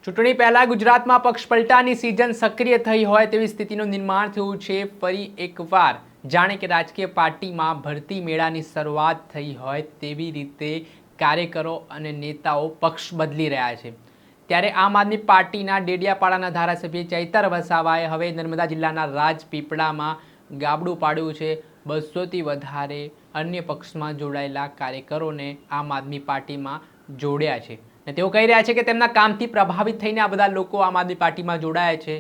ચૂંટણી પહેલા ગુજરાતમાં પક્ષ પલટાની સિઝન સક્રિય થઈ હોય તેવી સ્થિતિનું નિર્માણ થયું છે। ફરી એકવાર જાણે કે રાજકીય પાર્ટીમાં ભરતી મેળાની શરૂઆત થઈ હોય તેવી રીતે કાર્યકરો અને નેતાઓ પક્ષ બદલી રહ્યા છે। ત્યારે આમ આદમી પાર્ટીના ડેડિયાપાડાના ધારાસભ્ય ચૈતર વસાવાએ હવે નર્મદા જિલ્લાના રાજપીપળામાં ગાબડું પાડ્યું છે। 200થી વધારે અન્ય પક્ષમાં જોડાયેલા કાર્યકરોને આમ આદમી પાર્ટીમાં જોડ્યા છે। તેઓ કહી રહ્યા છે કે તેમના કામથી પ્રભાવિત થઈને આ બધા લોકો આમ આદમી પાર્ટીમાં જોડાયા છે।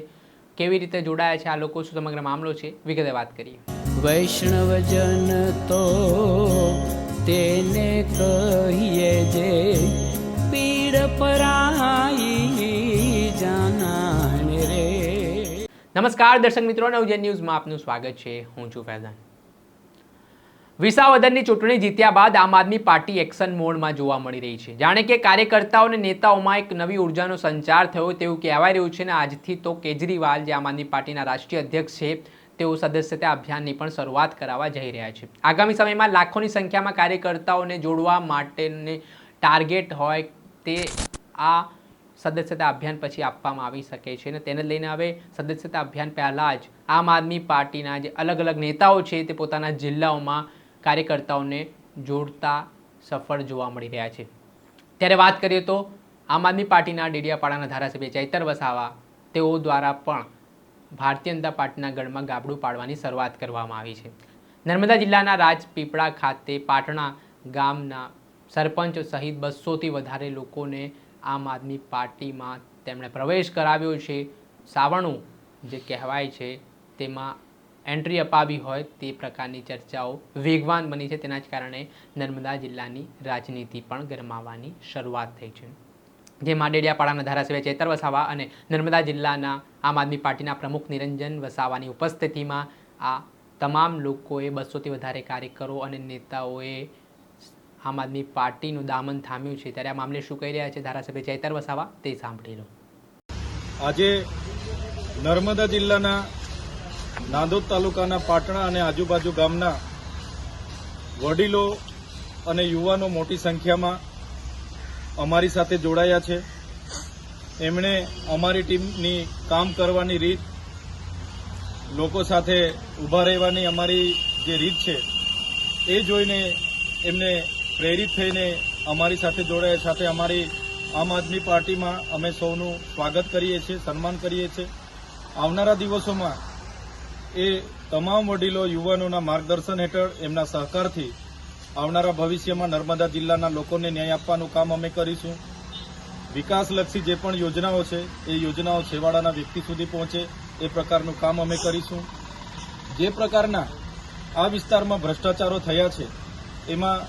કેવી રીતે જોડાયા છે આ લોકો, શું સમગ્ર મામલો છે, વિગતે વાત કરીએ। વૈષ્ણવજન તો તેને કહીએ જે પીડ પરાઈ જાનાને રે। નમસ્કાર દર્શક મિત્રો, નવજન ન્યૂઝમાં આપનું સ્વાગત છે। હું છું ફૈઝાન। વિસાવદરની ચૂંટણી જીત્યા બાદ આમ આદમી પાર્ટી એક્શન મોડમાં જોવા મળી રહી છે। જાણે કે કાર્યકર્તાઓ અને નેતાઓમાં એક નવી ઉર્જાનો સંચાર થયો તેવું કહેવાય રહ્યું છે। અને આજથી તો કેજરીવાલ, જે આમ આદમી પાર્ટીના રાષ્ટ્રીય અધ્યક્ષ છે, તેઓ સદસ્યતા અભિયાનની પણ શરૂઆત કરાવવા જઈ રહ્યા છે। આગામી સમયમાં લાખોની સંખ્યામાં કાર્યકર્તાઓને જોડવા માટેને ટાર્ગેટ હોય તે આ સદસ્યતા અભિયાન પછી આપવામાં આવી શકે છે। અને તેને લઈને હવે સદસ્યતા અભિયાન પહેલાં જ આમ આદમી પાર્ટીના જે અલગ અલગ નેતાઓ છે તે પોતાના જિલ્લાઓમાં કાર્યકર્તાઓને જોડતા સફળ જોવા મળી રહ્યા છે। ત્યારે વાત કરીએ તો આમ આદમી પાર્ટીના ડેડિયાપાડાના ધારાસભ્ય ચૈતર વસાવા તેઓ દ્વારા પણ ભારતીય જનતા પાર્ટીના ગઢમાં ગાબડું પાડવાની શરૂઆત કરવામાં આવી છે। નર્મદા જિલ્લાના રાજપીપળા ખાતે પાટણા ગામના સરપંચ સહિત 200થી વધારે લોકોને આમ આદમી પાર્ટીમાં તેમણે પ્રવેશ કરાવ્યો છે। સાવણું જે કહેવાય છે તેમાં એન્ટ્રી અપાવી હોય તે પ્રકારની ચર્ચાઓ વેગવાન બની છે। તેના જ કારણે નર્મદા જિલ્લાની રાજનીતિ પણ ગરમાવાની શરૂઆત થઈ છે। જેમાં ડેડિયાપાડાના ધારાસભ્ય ચૈતર વસાવા અને નર્મદા જિલ્લાના આમ આદમી પાર્ટીના પ્રમુખ નિરંજન વસાવાની ઉપસ્થિતિમાં આ તમામ લોકોએ 200થી વધારે કાર્યકરો અને નેતાઓએ આમ આદમી પાર્ટીનું દામન થામ્યું છે। ત્યારે આ મામલે શું કહી રહ્યા છે ધારાસભ્ય ચૈતર વસાવા તે સાંભળી લો। આજે નર્મદા જિલ્લાના નાંદોદ તાલુકાના પાટણા અને આજુબાજુ ગામના વડીલો અને યુવાનો મોટી સંખ્યામાં અમારી સાથે જોડાયા છે। એમણે અમારી ટીમની કામ કરવાની રીત, લોકો સાથે ઊભા રહેવાની અમારી જે રીત છે એ જોઈને એમને પ્રેરિત થઈને અમારી સાથે જોડાયા। સાથે અમારી આમ આદમી પાર્ટીમાં અમે સૌનું સ્વાગત કરીએ છીએ, સન્માન કરીએ છીએ। આવનારા દિવસોમાં એ તમામ વડીલો યુવાનોના માર્ગદર્શન હેઠળ એમના સહકારથી આવનારા ભવિષ્યમાં નર્મદા જિલ્લાના લોકોને ન્યાય આપવાનું કામ અમે કરીશું। વિકાસલક્ષી જે પણ યોજનાઓ છે એ યોજનાઓ છેવાડાના વ્યક્તિ સુધી પહોંચે એ પ્રકારનું કામ અમે કરીશું। જે પ્રકારના આ વિસ્તારમાં ભ્રષ્ટાચારો થયા છે એમાં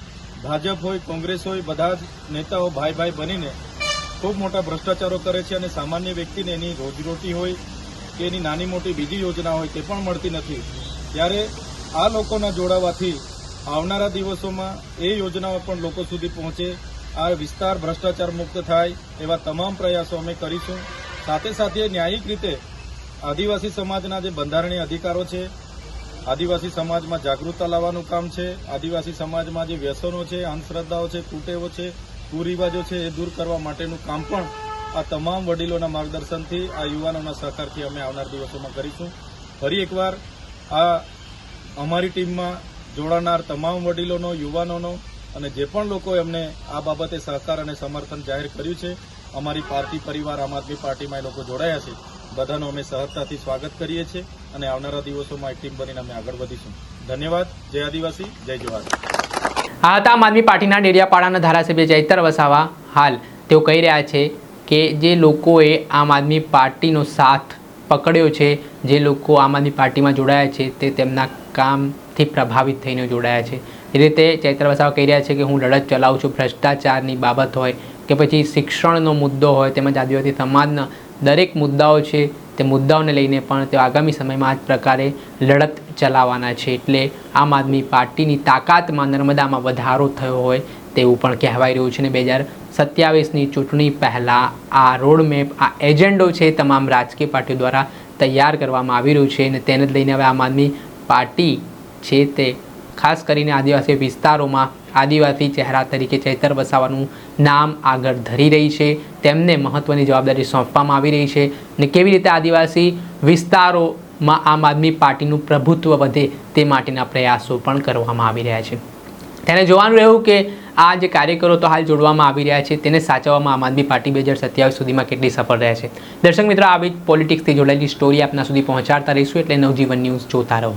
ભાજપ હોય, કોંગ્રેસ હોય, બધા જ નેતાઓ ભાઈ ભાઈ બનીને ખૂબ મોટા ભ્રષ્ટાચારો કરે છે અને સામાન્ય વ્યક્તિને એની રોજીરોટી હોય કે એની નાની મોટી બીજી યોજના હોય તે પણ મળતી નથી। ત્યારે આ લોકોના જોડાવાથી આવનારા દિવસોમાં એ યોજનાઓ પણ લોકો સુધી પહોંચે, આ વિસ્તાર ભ્રષ્ટાચાર મુક્ત થાય એવા તમામ પ્રયાસો અમે કરીશું। સાથે સાથે ન્યાયિક રીતે આદિવાસી સમાજના જે બંધારણીય અધિકારો છે, આદિવાસી સમાજમાં જાગૃતતા લાવવાનું કામ છે। આદિવાસી સમાજમાં જે વ્યસનો છે, અંધશ્રદ્ધાઓ છે, કુટેવો છે, કુરિવાજો છે એ દૂર કરવા માટેનું કામ પણ આ તમામ વડીલોના માર્ગદર્શનથી, આ યુવાનોના સહકારથી અમે આવનાર દિવસોમાં કરીશું। ફરી એકવાર આ અમારી ટીમમાં જોડાનાર તમામ વડીલોનો, યુવાનોનો અને જે પણ લોકો એમને આ બાબતે સહકાર અને સમર્થન જાહેર કર્યું છે, અમારી પાર્ટી પરિવાર આમ આદમી પાર્ટીમાં એ લોકો જોડાયા છે, બધાનો અમે સહજતાથી સ્વાગત કરીએ છીએ અને આવનારા દિવસોમાં એક ટીમ બનીને અમે આગળ વધીશું। ધન્યવાદ। જય આદિવાસી, જય જવાહર। આ હતા આમ આદમી પાર્ટીના ડેડિયાપાડાના ધારાસભ્ય ચૈતર વસાવા। હાલ તેઓ કહી રહ્યા છે કે જે લોકોએ આમ આદમી પાર્ટીનો સાથ પકડ્યો છે, જે લોકો આમ આદમી પાર્ટીમાં જોડાયા છે તે તેમના કામથી પ્રભાવિત થઈને જોડાયા છે। એ રીતે ચૈતર વસાવા કહી રહ્યા છે કે હું લડત ચલાવું છું, ભ્રષ્ટાચારની બાબત હોય કે પછી શિક્ષણનો મુદ્દો હોય, તેમજ આદિવાસી સમાજના દરેક મુદ્દાઓ છે તે મુદ્દાઓને લઈને પણ તેઓ આગામી સમયમાં આ જ પ્રકારે લડત ચલાવવાના છે। એટલે આમ આદમી પાર્ટીની તાકાતમાં નર્મદામાં વધારો થયો હોય તેવું પણ કહેવાય રહ્યું છે। અને 2027ની ચૂંટણી પહેલાં આ રોડમેપ, આ એજન્ડો છે તમામ રાજકીય પાર્ટીઓ દ્વારા તૈયાર કરવામાં આવી રહ્યું છે। અને તેને જ લઈને હવે આમ આદમી પાર્ટી છે તે ખાસ કરીને આદિવાસી વિસ્તારોમાં આદિવાસી ચહેરા તરીકે ચૈતર વસાવાનું નામ આગળ ધરી રહી છે, તેમને મહત્ત્વની જવાબદારી સોંપવામાં આવી રહી છે અને કેવી રીતે આદિવાસી વિસ્તારોમાં આમ આદમી પાર્ટીનું પ્રભુત્વ વધે તે માટેના પ્રયાસો પણ કરવામાં આવી રહ્યા છે. તેને જોવાનું રહ્યું કે આ જે કાર્યકરો તો હાલ જોડવામાં આવી રહ્યા છે તેને સાચવવામાં આમ આદમી પાર્ટી 2027 સુધીમાં કેટલી સફળ રહે છે. દર્શક મિત્રો, આવી પોલિટિક્સથી જોડાયેલી સ્ટોરી આપના સુધી પહોંચાડતા રહીશું, એટલે નવજીવન ન્યૂઝ જોતા રહો.